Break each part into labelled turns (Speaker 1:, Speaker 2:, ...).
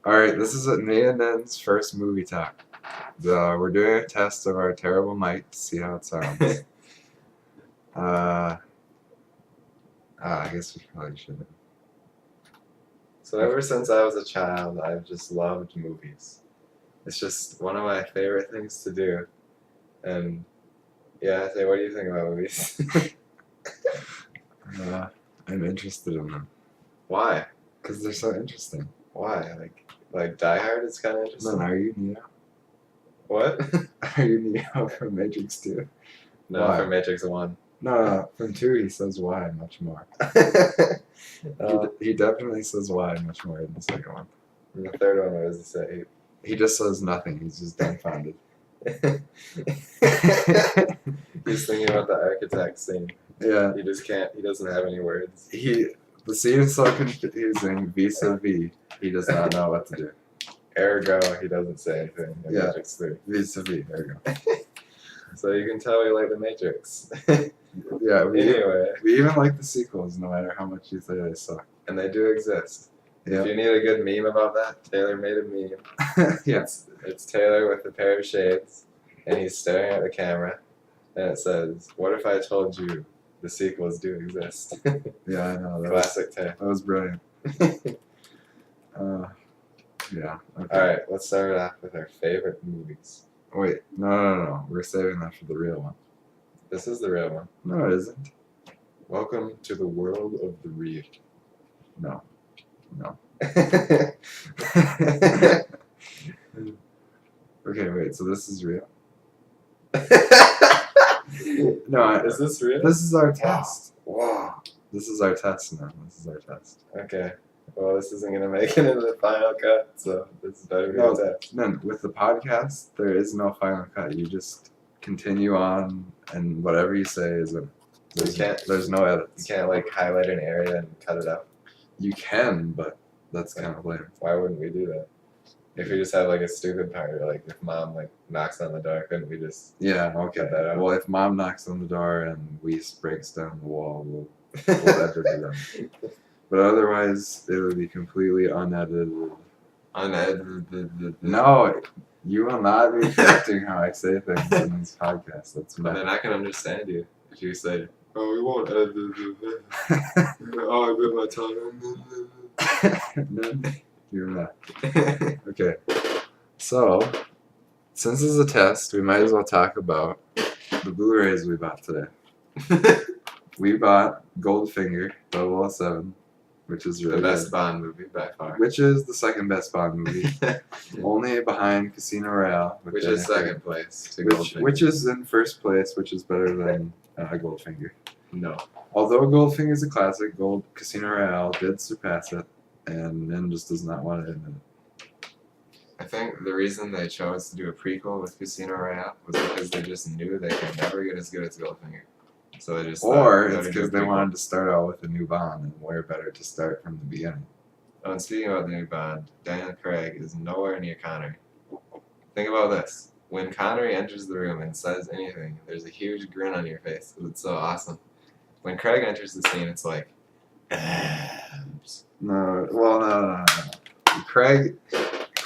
Speaker 1: Alright, this is me and Nen's first movie talk. We're doing a test of our terrible mic to see how it sounds. I guess we probably shouldn't.
Speaker 2: So ever since I was a child, I've just loved movies. It's just one of my favorite things to do. And yeah, say, what do you think about movies?
Speaker 1: I'm interested in them.
Speaker 2: Why?
Speaker 1: Because they're so interesting.
Speaker 2: Why? Like Die Hard is kind of interesting.
Speaker 1: Then are you Neo?
Speaker 2: What?
Speaker 1: Are you Neo from Matrix 2?
Speaker 2: No,
Speaker 1: Why?
Speaker 2: from Matrix 1.
Speaker 1: No, from 2 he says why much more. He definitely says why much more in the second one.
Speaker 2: In the third one, what does he say?
Speaker 1: He just says nothing. He's just dumbfounded.
Speaker 2: He's thinking about the architect scene.
Speaker 1: Yeah.
Speaker 2: He just can't. He doesn't have any words.
Speaker 1: The scene is so confusing vis-a-vis. He does not know what to do.
Speaker 2: Ergo, he doesn't say anything in
Speaker 1: Yeah.
Speaker 2: Matrix 3.
Speaker 1: Vis-a-vis. There you go.
Speaker 2: So you can tell we like the Matrix.
Speaker 1: Yeah.
Speaker 2: Anyway,
Speaker 1: We even like the sequels, no matter how much you say they suck.
Speaker 2: and they do exist.
Speaker 1: Yeah.
Speaker 2: If you need a good meme about that, Taylor made a meme.
Speaker 1: Yeah.
Speaker 2: It's Taylor with a pair of shades, and he's staring at the camera, and it says, "What if I told you the sequels do exist?"
Speaker 1: Yeah, I know.
Speaker 2: Classic Taylor.
Speaker 1: That was brilliant. Yeah. Okay.
Speaker 2: All right, let's start it off with our favorite movies.
Speaker 1: Wait. No. We're saving that for the real one.
Speaker 2: This is the real one.
Speaker 1: No, it isn't.
Speaker 2: Welcome to the world of the real.
Speaker 1: No. Okay, wait. So this is real? No.
Speaker 2: Is this real?
Speaker 1: This is our test.
Speaker 2: Wow.
Speaker 1: This is our test now. This is our test.
Speaker 2: Okay. Well, this isn't gonna make it into the final cut, so this better be
Speaker 1: No.
Speaker 2: a test.
Speaker 1: Then with the podcast, there is no final cut. You just continue on, and whatever you say is a. There's no
Speaker 2: You
Speaker 1: edits.
Speaker 2: can't like highlight an area and cut it out.
Speaker 1: You can, but that's kind of lame.
Speaker 2: Why wouldn't we do that? If we just have like a stupid part, or like if mom like knocks on the door, couldn't we just?
Speaker 1: Yeah. Okay.
Speaker 2: Cut that out.
Speaker 1: Well, if mom knocks on the door and Weiss breaks down the wall, we'll edit it in. But otherwise, it would be completely unedited.
Speaker 2: Unedited.
Speaker 1: No, you will not be affecting how I say things in this podcast. That's
Speaker 2: But
Speaker 1: my.
Speaker 2: then I can understand you if you say, "Oh, we won't edit it." Oh, I bit my
Speaker 1: No, you're not.
Speaker 2: tongue.
Speaker 1: Okay. So, since this is a test, we might as well talk about the Blu-rays we bought today. We bought Goldfinger 007, which is really
Speaker 2: The best
Speaker 1: good.
Speaker 2: Bond movie by far.
Speaker 1: Which is the second best Bond movie, only behind Casino Royale. with
Speaker 2: Which
Speaker 1: Daniel
Speaker 2: is
Speaker 1: Craig.
Speaker 2: second place to
Speaker 1: Which,
Speaker 2: Goldfinger.
Speaker 1: which is in first place, which is better than Goldfinger.
Speaker 2: No.
Speaker 1: Although Goldfinger is a classic, Casino Royale did surpass it, and then just does not want to admit it.
Speaker 2: I think the reason they chose to do a prequel with Casino Royale was because they just knew they could never get as good as Goldfinger. So they just
Speaker 1: Or
Speaker 2: thought,
Speaker 1: it's because they wanted to start out with a new Bond, and where better to start from the beginning.
Speaker 2: Oh, and speaking about the new Bond, Daniel Craig is nowhere near Connery. Think about this. When Connery enters the room and says anything, there's a huge grin on your face. It's so awesome. When Craig enters the scene, it's like, abs.
Speaker 1: No. Craig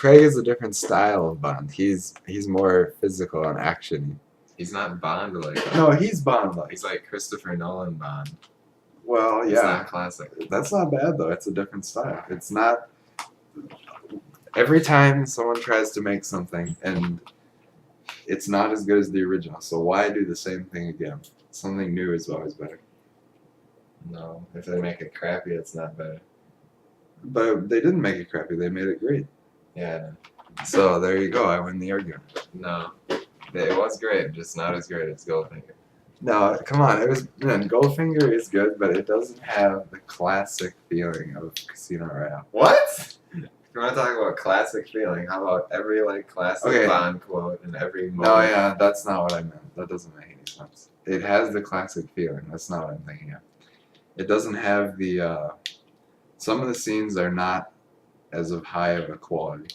Speaker 1: is a different style of Bond. He's more physical and action.
Speaker 2: He's not Bond like that.
Speaker 1: No, he's Bond-like.
Speaker 2: He's like Christopher Nolan Bond.
Speaker 1: Well,
Speaker 2: He's
Speaker 1: yeah.
Speaker 2: not classic.
Speaker 1: That's not bad though. It's a different style. It's not. Every time someone tries to make something and it's not as good as the original, so why do the same thing again? Something new is always better.
Speaker 2: No, if they make it crappy, it's not better.
Speaker 1: But they didn't make it crappy. They made it great.
Speaker 2: Yeah,
Speaker 1: So there you go. I win the argument.
Speaker 2: no. It was great, just not as great as Goldfinger.
Speaker 1: No, come on. Goldfinger is good, but it doesn't have the classic feeling of Casino Royale.
Speaker 2: What? If you want to talk about classic feeling, how about every like classic
Speaker 1: Okay.
Speaker 2: Bond quote and every moment?
Speaker 1: No, yeah, that's not what I meant. That doesn't make any sense. It has the classic feeling. That's not what I'm thinking of. It doesn't have the. Some of the scenes are not as of high of a quality.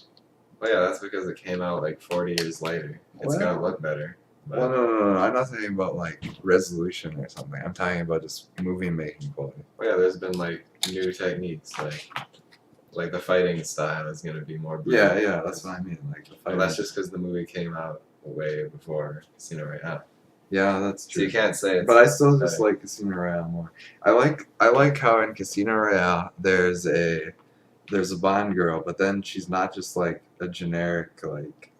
Speaker 2: Well, yeah, that's because it came out like 40 years later. It's
Speaker 1: Well-
Speaker 2: gonna look better. But
Speaker 1: Well, no. I'm not talking about like resolution or something. I'm talking about just movie making quality.
Speaker 2: well, yeah, there's been like new techniques. Like Like the fighting style is gonna be more.
Speaker 1: Yeah,
Speaker 2: brutal.
Speaker 1: yeah, that's what I mean. Like the
Speaker 2: But
Speaker 1: fighting.
Speaker 2: that's just because the movie came out way before Casino Royale.
Speaker 1: Yeah, that's
Speaker 2: So
Speaker 1: true.
Speaker 2: you can't say it's.
Speaker 1: But I still just
Speaker 2: better.
Speaker 1: like Casino Royale more. I like how in Casino Royale there's a Bond girl, but then she's not just like a generic like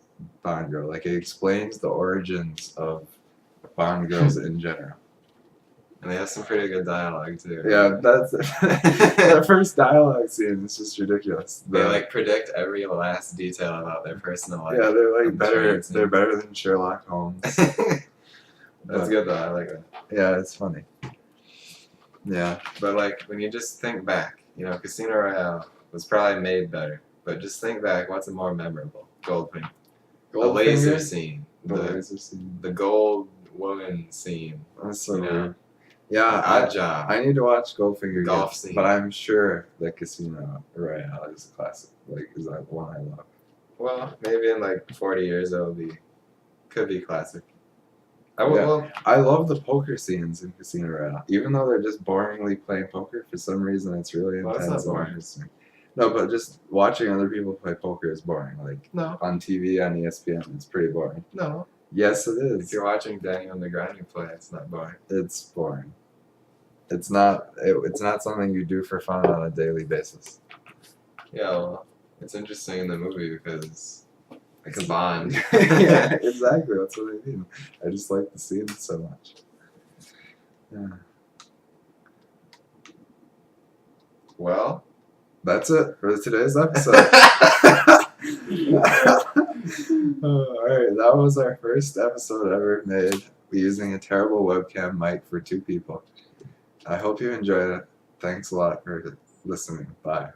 Speaker 1: Bond girl. Like it explains the origins of Bond girls in general.
Speaker 2: And they have some pretty good dialogue too.
Speaker 1: Yeah, that's that first dialogue scene is just ridiculous.
Speaker 2: They like predict every last detail about their personal life.
Speaker 1: yeah, they're like
Speaker 2: I'm
Speaker 1: better.
Speaker 2: sure it's
Speaker 1: They're
Speaker 2: in-
Speaker 1: better than Sherlock Holmes.
Speaker 2: That's good though. I like that.
Speaker 1: Yeah, it's funny. Yeah,
Speaker 2: But like when you just think back, you know, Casino Royale was probably made better. But just think back, what's a more memorable? Goldfinger. The laser scene.
Speaker 1: The laser scene.
Speaker 2: The gold woman scene.
Speaker 1: That's so
Speaker 2: You know,
Speaker 1: weird. Yeah,
Speaker 2: Odd Job.
Speaker 1: I need to watch Goldfinger
Speaker 2: Golf
Speaker 1: again,
Speaker 2: scene.
Speaker 1: but I'm sure that Casino Royale is a classic. Like, is that one I love?
Speaker 2: Well, maybe in like 40 years could be classic. I will.
Speaker 1: Yeah.
Speaker 2: Well,
Speaker 1: I love the poker scenes in Casino Royale, even though they're just boringly playing poker. For some reason, it's really
Speaker 2: Well, that's
Speaker 1: intense
Speaker 2: not
Speaker 1: and
Speaker 2: boring.
Speaker 1: interesting. No, but just watching other people play poker is boring. Like
Speaker 2: no,
Speaker 1: on TV on ESPN, it's pretty boring.
Speaker 2: no.
Speaker 1: Yes, it
Speaker 2: If
Speaker 1: is.
Speaker 2: you're watching Daniel Negreanu play, it's not boring.
Speaker 1: It's boring. It's not. It's not something you do for fun on a daily basis.
Speaker 2: Yeah, well, it's interesting in the movie because it's Bond.
Speaker 1: Yeah, exactly. That's what I mean. I just like the scene so much. Yeah.
Speaker 2: Well,
Speaker 1: That's it for today's episode. Alright, that was our first episode ever made using a terrible webcam mic for 2 people. I hope you enjoyed it. Thanks a lot for listening. Bye.